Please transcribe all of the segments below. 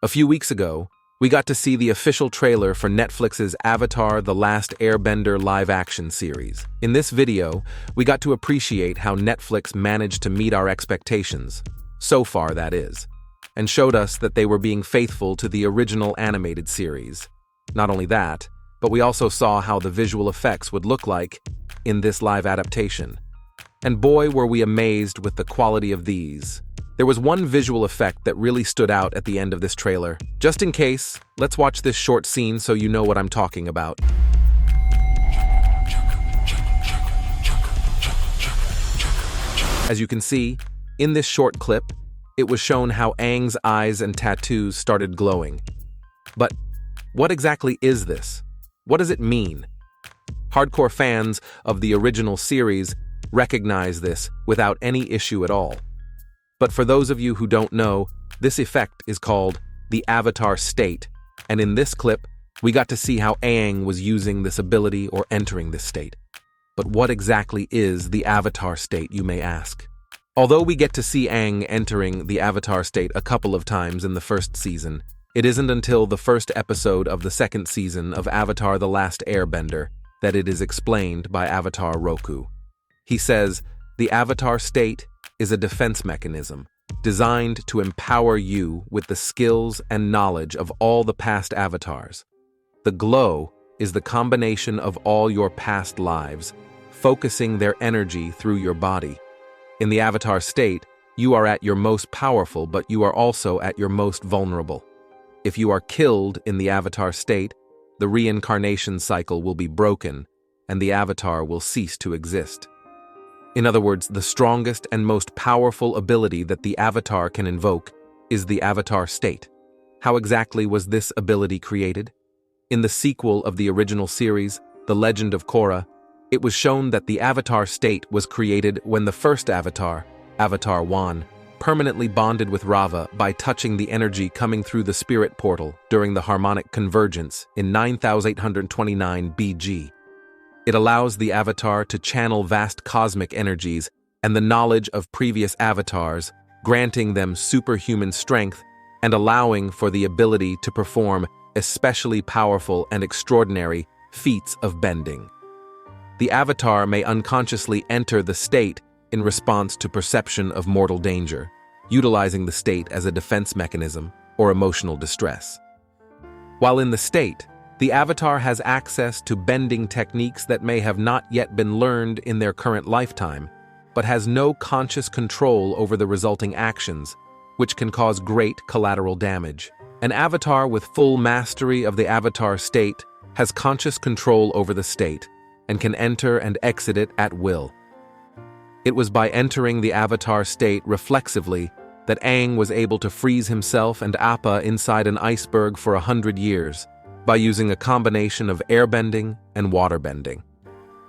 A few weeks ago, we got to see the official trailer for Netflix's Avatar: The Last Airbender live-action series. In this video, we got to appreciate how Netflix managed to meet our expectations, so far that is, and showed us that they were being faithful to the original animated series. Not only that, but we also saw how the visual effects would look like in this live adaptation. And boy, were we amazed with the quality of these. There was one visual effect that really stood out at the end of this trailer. Just in case, let's watch this short scene so you know what I'm talking about. As you can see, in this short clip, it was shown how Aang's eyes and tattoos started glowing. But what exactly is this? What does it mean? Hardcore fans of the original series recognize this without any issue at all. But for those of you who don't know, this effect is called the Avatar state, and in this clip, we got to see how Aang was using this ability or entering this state. But what exactly is the Avatar state, you may ask? Although we get to see Aang entering the Avatar state a couple of times in the first season, it isn't until the first episode of the second season of Avatar: The Last Airbender that it is explained by Avatar Roku. He says, the Avatar state is a defense mechanism designed to empower you with the skills and knowledge of all the past avatars. The glow is the combination of all your past lives, focusing their energy through your body. In the Avatar state, you are at your most powerful, but you are also at your most vulnerable. If you are killed in the Avatar state, the reincarnation cycle will be broken, and the Avatar will cease to exist. In other words, the strongest and most powerful ability that the Avatar can invoke is the Avatar state. How exactly was this ability created? In the sequel of the original series, The Legend of Korra, it was shown that the Avatar state was created when the first Avatar, Avatar 1, permanently bonded with Rava by touching the energy coming through the spirit portal during the harmonic convergence in 9829 BG. It allows the Avatar to channel vast cosmic energies and the knowledge of previous avatars, granting them superhuman strength and allowing for the ability to perform especially powerful and extraordinary feats of bending. The Avatar may unconsciously enter the state in response to perception of mortal danger, utilizing the state as a defense mechanism or emotional distress. While in the state, the Avatar has access to bending techniques that may have not yet been learned in their current lifetime, but has no conscious control over the resulting actions, which can cause great collateral damage. An Avatar with full mastery of the Avatar state has conscious control over the state and can enter and exit it at will. It was by entering the Avatar state reflexively that Aang was able to freeze himself and Appa inside an iceberg for 100 years, by using a combination of airbending and waterbending.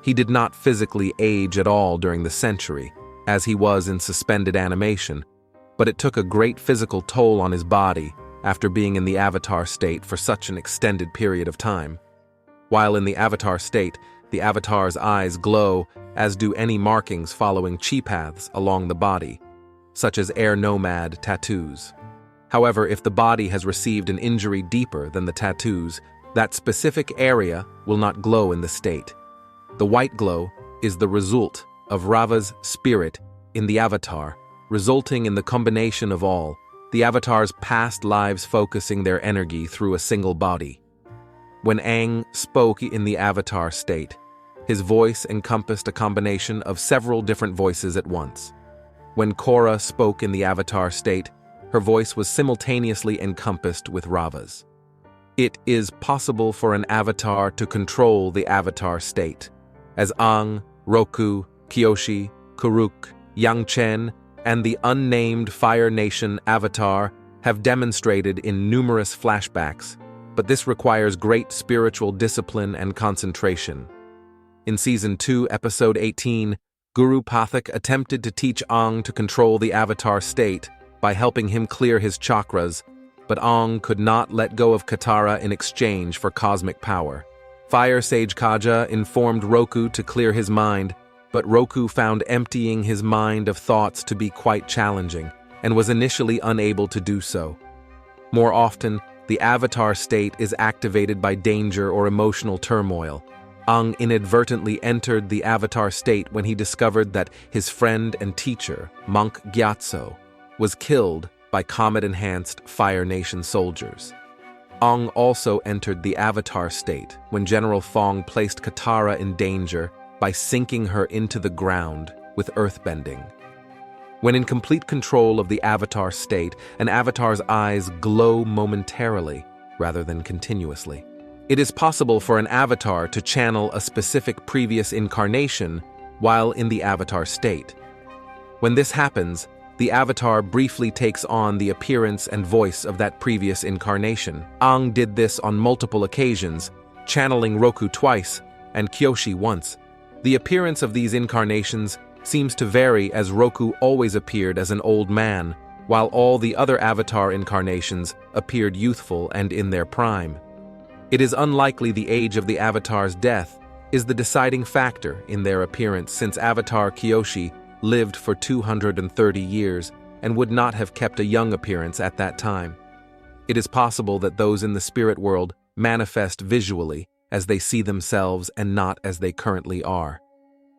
He did not physically age at all during the century, as he was in suspended animation, but it took a great physical toll on his body after being in the Avatar state for such an extended period of time. While in the Avatar state, the Avatar's eyes glow, as do any markings following chi paths along the body, such as air nomad tattoos. However, if the body has received an injury deeper than the tattoos, that specific area will not glow in the state. The white glow is the result of Rava's spirit in the Avatar, resulting in the combination of all, the Avatar's past lives focusing their energy through a single body. When Aang spoke in the Avatar state, his voice encompassed a combination of several different voices at once. When Korra spoke in the Avatar state, her voice was simultaneously encompassed with Rava's. It is possible for an Avatar to control the Avatar state, as Aang, Roku, Kyoshi, Kuruk, Yangchen, and the unnamed Fire Nation Avatar have demonstrated in numerous flashbacks, but this requires great spiritual discipline and concentration. In Season 2, Episode 18, Guru Pathak attempted to teach Aang to control the Avatar state by helping him clear his chakras, but Aang could not let go of Katara in exchange for cosmic power. Fire Sage Kaja informed Roku to clear his mind, but Roku found emptying his mind of thoughts to be quite challenging, and was initially unable to do so. More often, the avatar state is activated by danger or emotional turmoil. Aang inadvertently entered the avatar state when he discovered that his friend and teacher, Monk Gyatso, was killed by comet-enhanced Fire Nation soldiers. Aang also entered the avatar state when General Fong placed Katara in danger by sinking her into the ground with earthbending. When in complete control of the avatar state, an avatar's eyes glow momentarily rather than continuously. It is possible for an avatar to channel a specific previous incarnation while in the avatar state. When this happens, the avatar briefly takes on the appearance and voice of that previous incarnation. Aang did this on multiple occasions, channeling Roku twice and Kyoshi once. The appearance of these incarnations seems to vary, as Roku always appeared as an old man, while all the other avatar incarnations appeared youthful and in their prime. It is unlikely the age of the avatar's death is the deciding factor in their appearance, since Avatar Kyoshi lived for 230 years and would not have kept a young appearance at that time. It is possible that those in the spirit world manifest visually as they see themselves and not as they currently are.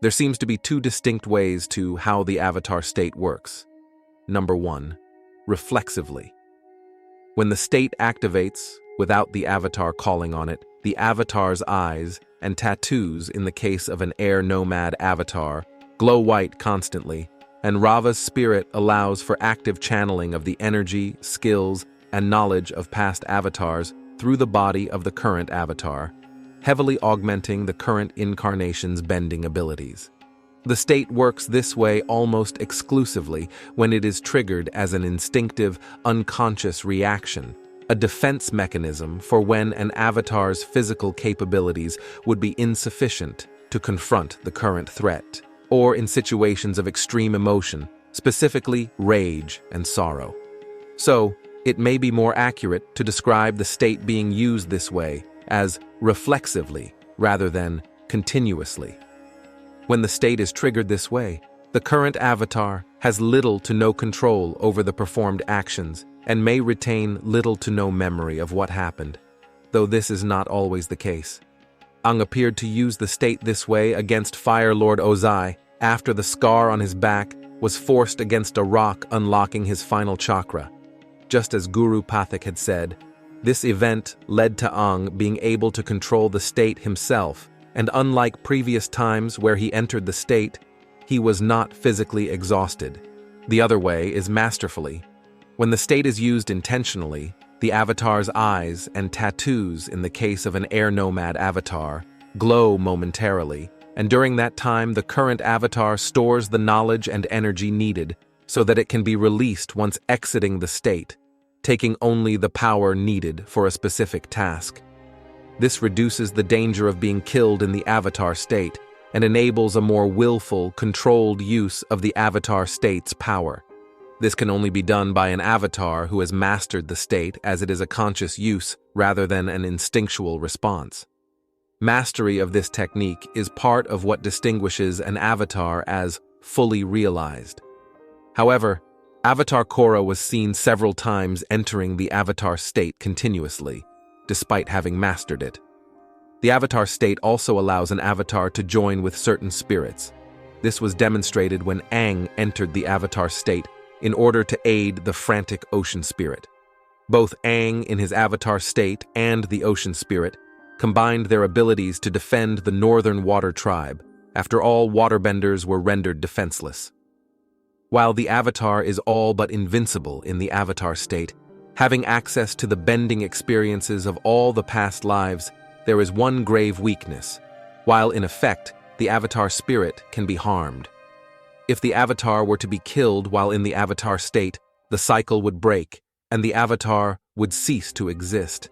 There seems to be two distinct ways to how the avatar state works. Number 1, reflexively. When the state activates, without the avatar calling on it, the avatar's eyes and tattoos, in the case of an air nomad avatar, glow white constantly, and Rava's spirit allows for active channeling of the energy, skills, and knowledge of past avatars through the body of the current avatar, heavily augmenting the current incarnation's bending abilities. The state works this way almost exclusively when it is triggered as an instinctive, unconscious reaction, a defense mechanism for when an avatar's physical capabilities would be insufficient to confront the current threat, or in situations of extreme emotion, specifically rage and sorrow. So, it may be more accurate to describe the state being used this way as reflexively rather than continuously. When the state is triggered this way, the current avatar has little to no control over the performed actions and may retain little to no memory of what happened, though this is not always the case. Aang appeared to use the state this way against Fire Lord Ozai after the scar on his back was forced against a rock, unlocking his final chakra. Just as Guru Pathak had said, this event led to Aang being able to control the state himself, and unlike previous times where he entered the state, he was not physically exhausted. The other way is masterfully. When the state is used intentionally, the avatar's eyes and tattoos, in the case of an air nomad avatar, glow momentarily, and during that time the current avatar stores the knowledge and energy needed so that it can be released once exiting the state, taking only the power needed for a specific task. This reduces the danger of being killed in the avatar state and enables a more willful, controlled use of the avatar state's power. This can only be done by an avatar who has mastered the state, as it is a conscious use rather than an instinctual response. Mastery of this technique is part of what distinguishes an avatar as fully realized. However, Avatar Korra was seen several times entering the avatar state continuously, despite having mastered it. The avatar state also allows an avatar to join with certain spirits. This was demonstrated when Aang entered the avatar state in order to aid the frantic ocean spirit. Both Aang in his avatar state and the ocean spirit combined their abilities to defend the Northern Water Tribe, after all waterbenders were rendered defenseless. While the avatar is all but invincible in the avatar state, having access to the bending experiences of all the past lives, there is one grave weakness. While in effect, the avatar spirit can be harmed. If the avatar were to be killed while in the avatar state, the cycle would break, and the avatar would cease to exist.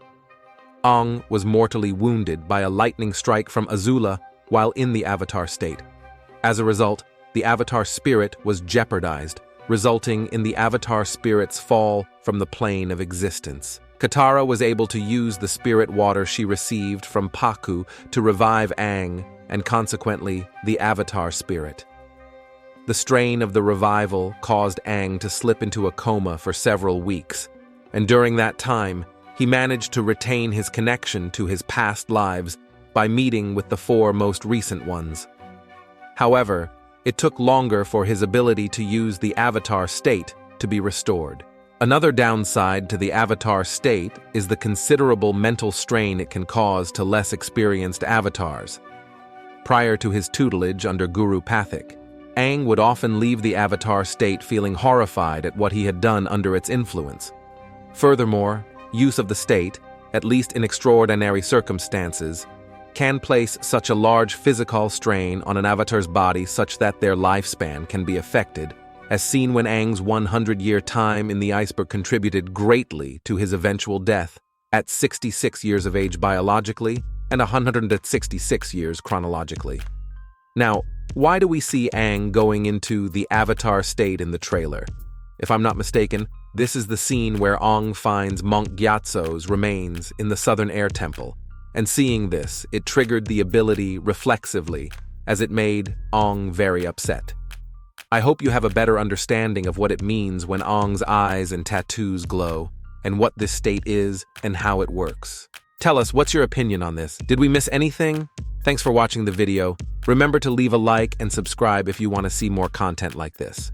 Aang was mortally wounded by a lightning strike from Azula while in the avatar state. As a result, the avatar spirit was jeopardized, resulting in the avatar spirit's fall from the plane of existence. Katara was able to use the spirit water she received from Pakku to revive Aang, and consequently, the avatar spirit. The strain of the revival caused Aang to slip into a coma for several weeks. and during that time, he managed to retain his connection to his past lives by meeting with the 4 most recent ones. However, it took longer for his ability to use the avatar state to be restored. Another downside to the avatar state is the considerable mental strain it can cause to less experienced avatars. Prior to his tutelage under Guru Pathik, Aang would often leave the avatar state feeling horrified at what he had done under its influence. Furthermore, use of the state, at least in extraordinary circumstances, can place such a large physical strain on an avatar's body such that their lifespan can be affected, as seen when Aang's 100-year time in the iceberg contributed greatly to his eventual death at 66 years of age biologically and 166 years chronologically. Now, why do we see Aang going into the avatar state in the trailer? If I'm not mistaken, this is the scene where Aang finds Monk Gyatso's remains in the Southern Air Temple, and seeing this, it triggered the ability reflexively, as it made Aang very upset. I hope you have a better understanding of what it means when Aang's eyes and tattoos glow, and what this state is and how it works. Tell us, what's your opinion on this? Did we miss anything? Thanks for watching the video. Remember to leave a like and subscribe if you want to see more content like this.